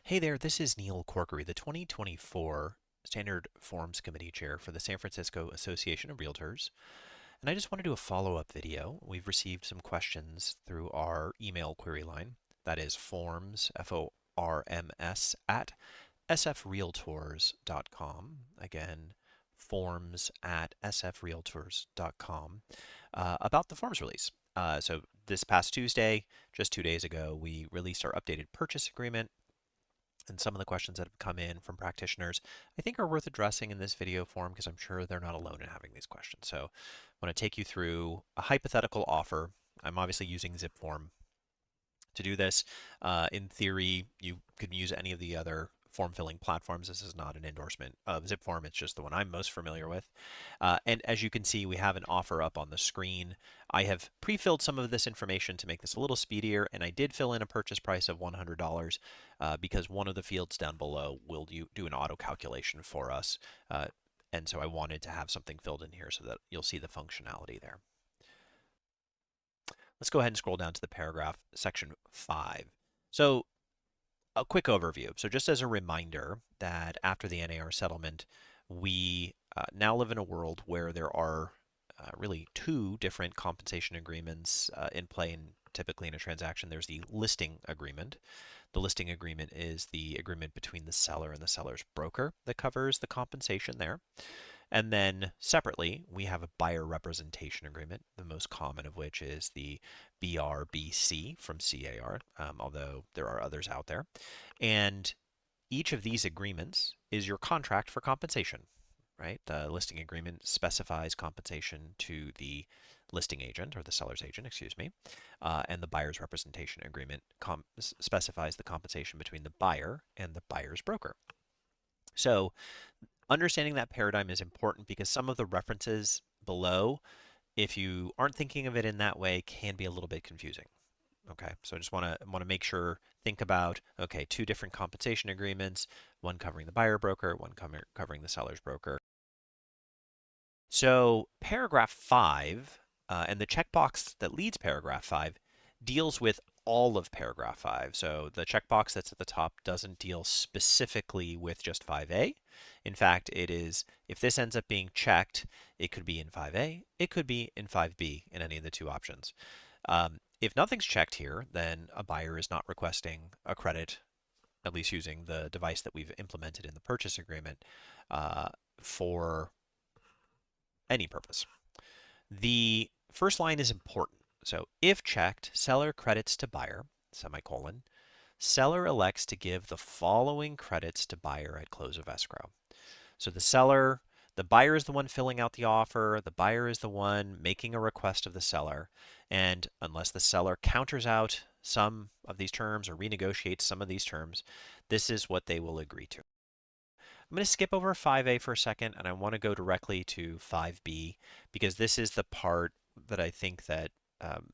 Hey there, this is Neil Corkery, the 2024 Standard Forms Committee Chair for the San Francisco Association of Realtors. And I just want to do a follow-up video. We've received some questions through our email query line. That is forms, F-O-R-M-S, at sfrealtors.com. Again, forms at sfrealtors.com about the forms release. So this past Tuesday, just 2 days ago, we released our updated purchase agreement, and some of the questions that have come in from practitioners I think are worth addressing in this video form because I'm sure they're not alone in having these questions. So I want to take you through a hypothetical offer. I'm obviously using zip form to do this. In theory, you could use any of the other form filling platforms. This is not an endorsement of Zipform. It's just the one I'm most familiar with. And as you can see, we have an offer up on the screen. I have pre-filled some of this information to make this a little speedier, and I did fill in a purchase price of $100 because one of the fields down below will do an auto calculation for us. And so I wanted to have something filled in here so that you'll see the functionality there. Let's go ahead and scroll down to the paragraph, section 5. So a quick overview. So just as a reminder that after the NAR settlement, we now live in a world where there are really two different compensation agreements in play, and typically in a transaction there's the listing agreement. The listing agreement is the agreement between the seller and the seller's broker that covers the compensation there. And then separately, we have a buyer representation agreement, the most common of which is the BRBC from CAR, although there are others out there. And each of these agreements is your contract for compensation, right? The listing agreement specifies compensation to the listing agent, or the seller's agent, excuse me, and the buyer's representation agreement specifies the compensation between the buyer and the buyer's broker. So understanding that paradigm is important because some of the references below, if you aren't thinking of it in that way, can be a little bit confusing. Okay, so I just want to make sure, think about, okay, two different compensation agreements, one covering the buyer broker, one covering the seller's broker. So paragraph 5 and the checkbox that leads paragraph 5 deals with all of paragraph 5. So the checkbox that's at the top doesn't deal specifically with just 5A. In fact, it is, if this ends up being checked, it could be in 5A, it could be in 5B in any of the two options. If nothing's checked here, then a buyer is not requesting a credit, at least using the device that we've implemented in the purchase agreement, for any purpose. The first line is important. So if checked, seller credits to buyer, semicolon, seller elects to give the following credits to buyer at close of escrow. So the buyer is the one filling out the offer, the buyer is the one making a request of the seller, and unless the seller counters out some of these terms or renegotiates some of these terms, this is what they will agree to. I'm going to skip over 5A for a second, and I want to go directly to 5B because this is the part that I think that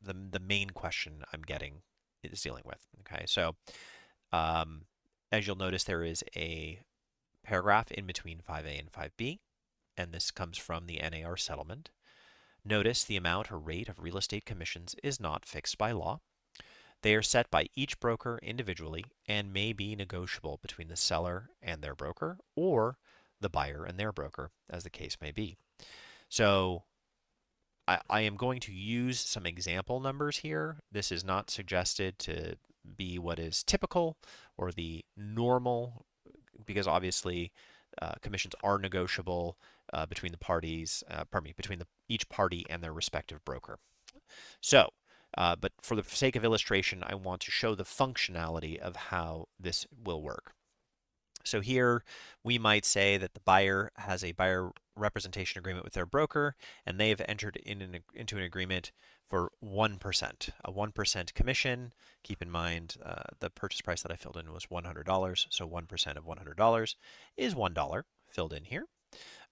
the main question I'm getting is dealing with. Okay, so as you'll notice, there is a paragraph in between 5A and 5B, and this comes from the NAR settlement. Notice the amount or rate of real estate commissions is not fixed by law. They are set by each broker individually and may be negotiable between the seller and their broker or the buyer and their broker, as the case may be. So I am going to use some example numbers here. This is not suggested to be what is typical or the normal, because obviously commissions are negotiable between the parties, between each party and their respective broker. So but for the sake of illustration, I want to show the functionality of how this will work. So here we might say that the buyer has a buyer representation agreement with their broker, and they have entered into an agreement for 1%, a 1% commission. Keep in mind the purchase price that I filled in was $100, so 1% of $100 is $1 filled in here.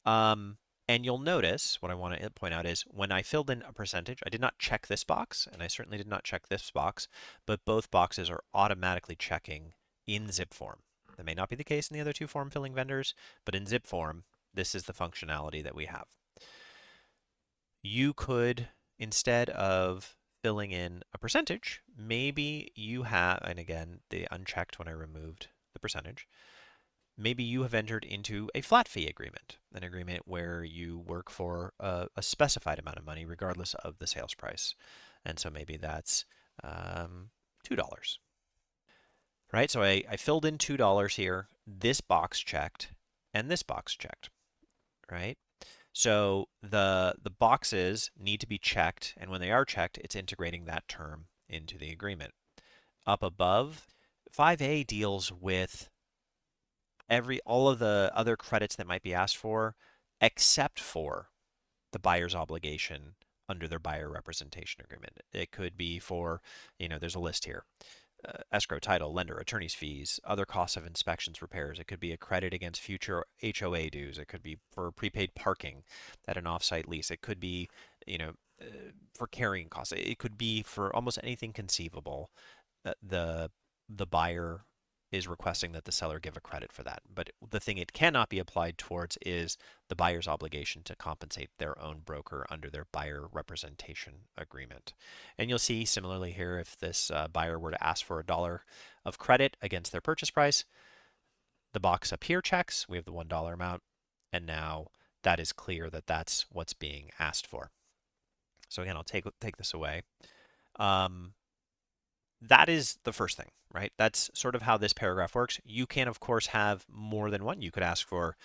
And you'll notice, what I want to point out is when I filled in a percentage, I did not check this box, and I certainly did not check this box, but both boxes are automatically checking in zip form. That may not be the case in the other two form filling vendors, but in zip form, this is the functionality that we have. You could, instead of filling in a percentage, maybe you have, and again, they unchecked when I removed the percentage. Maybe you have entered into a flat fee agreement, an agreement where you work for a specified amount of money regardless of the sales price. And so maybe that's $2, right? So I filled in $2 here, this box checked, and this box checked, right? So the boxes need to be checked, and when they are checked, it's integrating that term into the agreement. Up above, 5A deals with all of the other credits that might be asked for, except for the buyer's obligation under their buyer representation agreement. It could be for, there's a list here. Escrow, title, lender, attorney's fees, other costs of inspections, repairs. It could be a credit against future HOA dues. It could be for prepaid parking at an offsite lease. It could be, you know, uh, for carrying costs. It could be for almost anything conceivable. The buyer is requesting that the seller give a credit for that. But the thing it cannot be applied towards is the buyer's obligation to compensate their own broker under their buyer representation agreement. And you'll see similarly here, if this buyer were to ask for $1 of credit against their purchase price, the box up here checks, we have the $1 amount, and now that is clear that that's what's being asked for. So again, I'll take this away. That is the first thing, right? That's sort of how this paragraph works. You can, of course, have more than one. You could ask for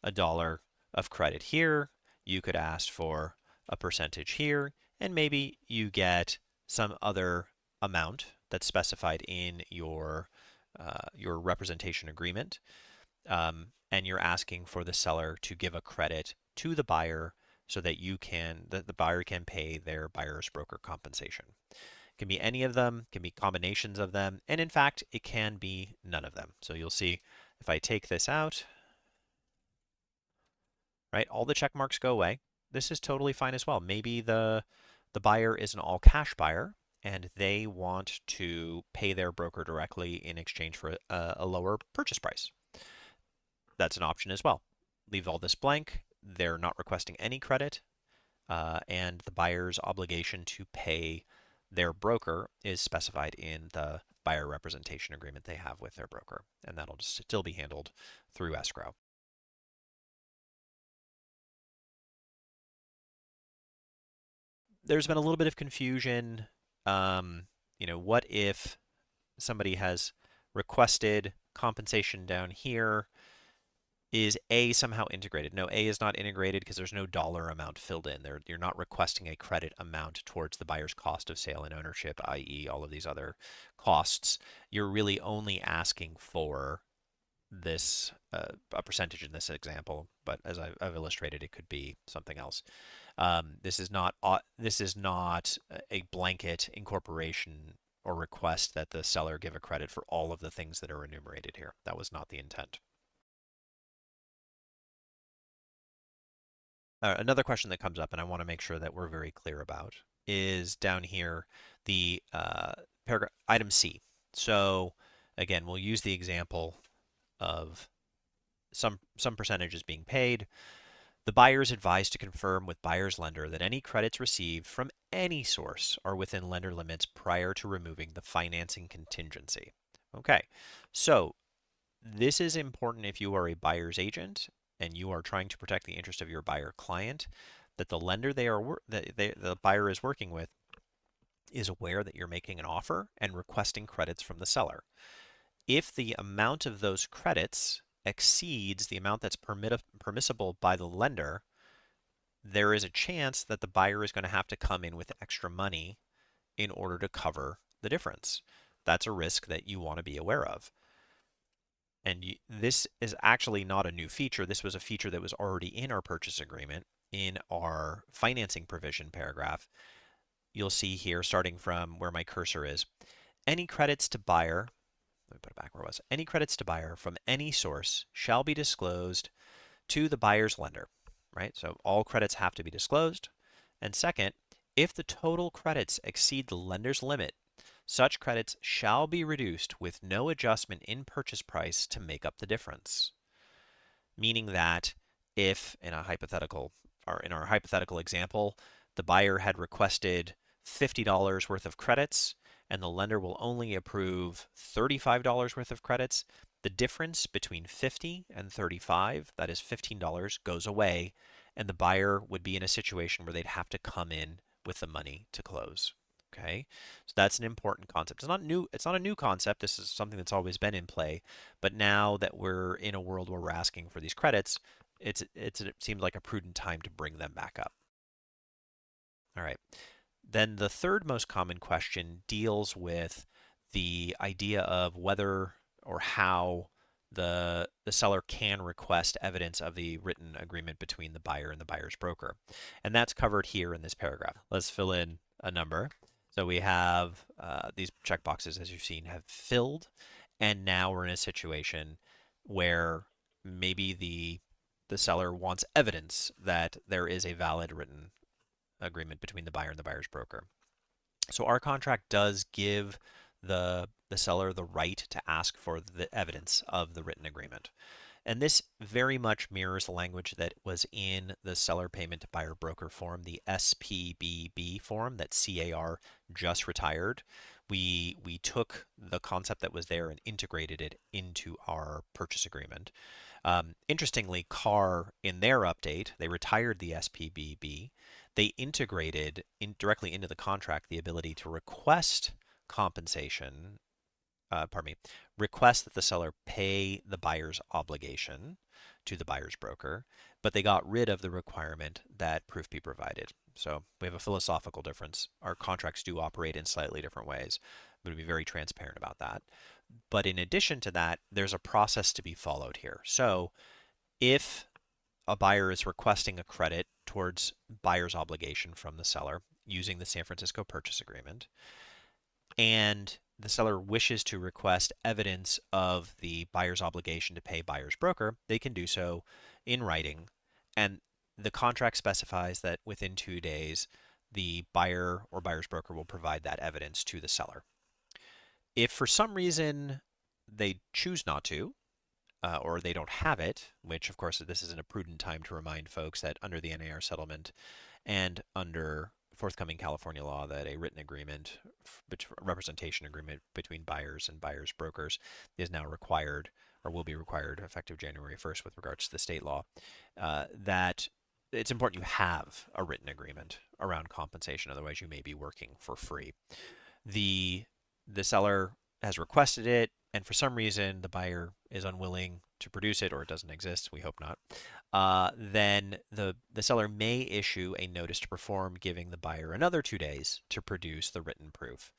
$1 of credit here. You could ask for a percentage here, and maybe you get some other amount that's specified in your representation agreement, and you're asking for the seller to give a credit to the buyer so that the buyer can pay their buyer's broker compensation. It can be any of them, can be combinations of them, and in fact, it can be none of them. So you'll see if I take this out, right, all the check marks go away. This is totally fine as well. Maybe the buyer is an all cash buyer and they want to pay their broker directly in exchange for a lower purchase price. That's an option as well. Leave all this blank. They're not requesting any credit, and the buyer's obligation to pay their broker is specified in the buyer representation agreement they have with their broker, and that'll just still be handled through escrow. There's been a little bit of confusion. What if somebody has requested compensation down here? Is A somehow integrated? No, A is not integrated because there's no dollar amount filled in. You're not requesting a credit amount towards the buyer's cost of sale and ownership, i.e. all of these other costs. You're really only asking for this, a percentage in this example, but as I've illustrated, it could be something else. This is not a blanket incorporation or request that the seller give a credit for all of the things that are enumerated here. That was not the intent. Another question that comes up, and I want to make sure that we're very clear about, is down here, the paragraph item C. So again, we'll use the example of some percentage is being paid. The buyer is advised to confirm with buyer's lender that any credits received from any source are within lender limits prior to removing the financing contingency. Okay, so this is important if you are a buyer's agent and you are trying to protect the interest of your buyer client, that the lender the buyer is working with is aware that you're making an offer and requesting credits from the seller. If the amount of those credits exceeds the amount that's permissible by the lender, there is a chance that the buyer is going to have to come in with extra money in order to cover the difference. That's a risk that you want to be aware of. And this is actually not a new feature. This was a feature that was already in our purchase agreement in our financing provision paragraph. You'll see here, starting from where my cursor is, any credits to buyer, let me put it back where it was, any credits to buyer from any source shall be disclosed to the buyer's lender, right? So all credits have to be disclosed. And second, if the total credits exceed the lender's limit, such credits shall be reduced with no adjustment in purchase price to make up the difference. Meaning that if in our hypothetical example, the buyer had requested $50 worth of credits and the lender will only approve $35 worth of credits, the difference between 50 and 35, that is $15, goes away, and the buyer would be in a situation where they'd have to come in with the money to close. Okay, so that's an important concept. It's not new. It's not a new concept. This is something that's always been in play. But now that we're in a world where we're asking for these credits, it seems like a prudent time to bring them back up. All right. Then the third most common question deals with the idea of whether or how the seller can request evidence of the written agreement between the buyer and the buyer's broker. And that's covered here in this paragraph. Let's fill in a number. So we have these checkboxes, as you've seen, have filled. And now we're in a situation where maybe the seller wants evidence that there is a valid written agreement between the buyer and the buyer's broker. So our contract does give the seller the right to ask for the evidence of the written agreement. And this very much mirrors the language that was in the seller payment to buyer broker form, the SPBB form that CAR just retired. We took the concept that was there and integrated it into our purchase agreement. Interestingly, CAR, in their update, they retired the SPBB. They integrated directly into the contract the ability to request compensation, request that the seller pay the buyer's obligation to the buyer's broker, but they got rid of the requirement that proof be provided. So we have a philosophical difference. Our contracts do operate in slightly different ways. I'm going to be very transparent about that. But in addition to that, there's a process to be followed here. So if a buyer is requesting a credit towards buyer's obligation from the seller using the San Francisco purchase agreement, and the seller wishes to request evidence of the buyer's obligation to pay buyer's broker, they can do so in writing. And the contract specifies that within 2 days, the buyer or buyer's broker will provide that evidence to the seller. If for some reason they choose not to, or they don't have it, which of course this isn't a prudent time to remind folks that under the NAR settlement and under forthcoming California law that a written agreement, representation agreement between buyers and buyers brokers is now required or will be required effective January 1st with regards to the state law, that it's important you have a written agreement around compensation. Otherwise, you may be working for free. The seller has requested it, and for some reason the buyer is unwilling to produce it, or it doesn't exist, we hope not, then the seller may issue a notice to perform, giving the buyer another 2 days to produce the written proof.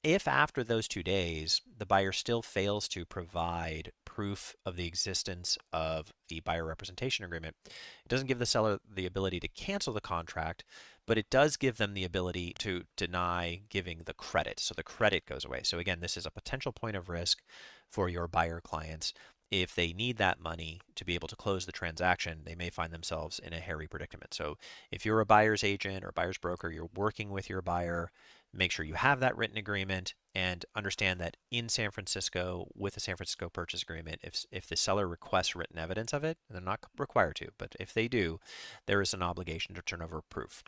If after those 2 days the buyer still fails to provide proof of the existence of the buyer representation agreement, it doesn't give the seller the ability to cancel the contract, but it does give them the ability to deny giving the credit. So the credit goes away. So again, this is a potential point of risk for your buyer clients. If they need that money to be able to close the transaction, they may find themselves in a hairy predicament. So if you're a buyer's agent or buyer's broker, you're working with your buyer, make sure you have that written agreement and understand that in San Francisco, with the San Francisco purchase agreement, if the seller requests written evidence of it, and they're not required to, but if they do, there is an obligation to turn over proof.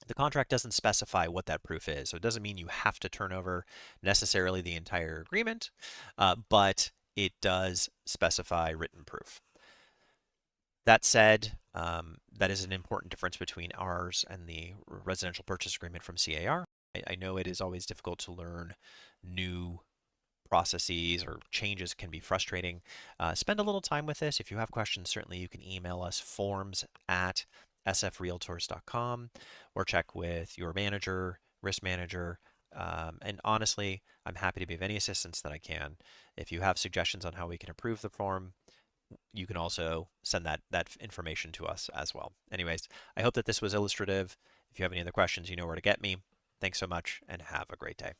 The contract doesn't specify what that proof is, so it doesn't mean you have to turn over necessarily the entire agreement, but it does specify written proof. That said, that is an important difference between ours and the residential purchase agreement from CAR. I know it is always difficult to learn new processes or changes can be frustrating. Spend a little time with this. If you have questions, certainly you can email us forms@sfrealtors.com or check with your manager, risk manager. And honestly, I'm happy to be of any assistance that I can. If you have suggestions on how we can improve the form, you can also send that information to us as well. Anyways, I hope that this was illustrative. If you have any other questions, you know where to get me. Thanks so much and have a great day.